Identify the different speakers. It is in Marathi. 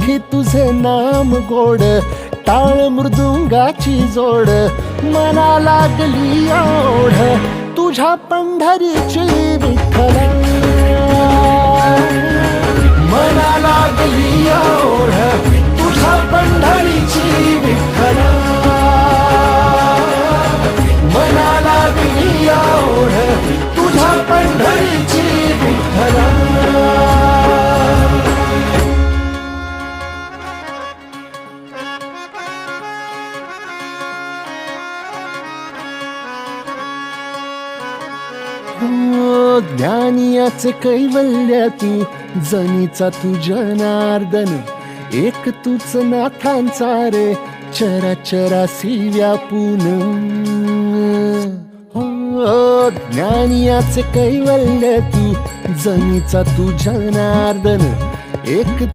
Speaker 1: ओठी तुझे नाम गोड, टाळ मृदुंगाची जोड, मना लागली ओढ तुझ्या पंढरीची विठ्ठला, मना लागली ओढ तुझ्या पंढरीची विठ्ठला, मना लागली ओढ तुझ्या पंढरीची विठ्ठला. ज्ञानियाचे कैवल्य तू, जनीचा तू जनार्दन, एक तूच नाथांचा रे चराचरासी व्यापून. हो ज्ञानियाचे कैवल्य तू, जनीचा तू जनार्दन, एक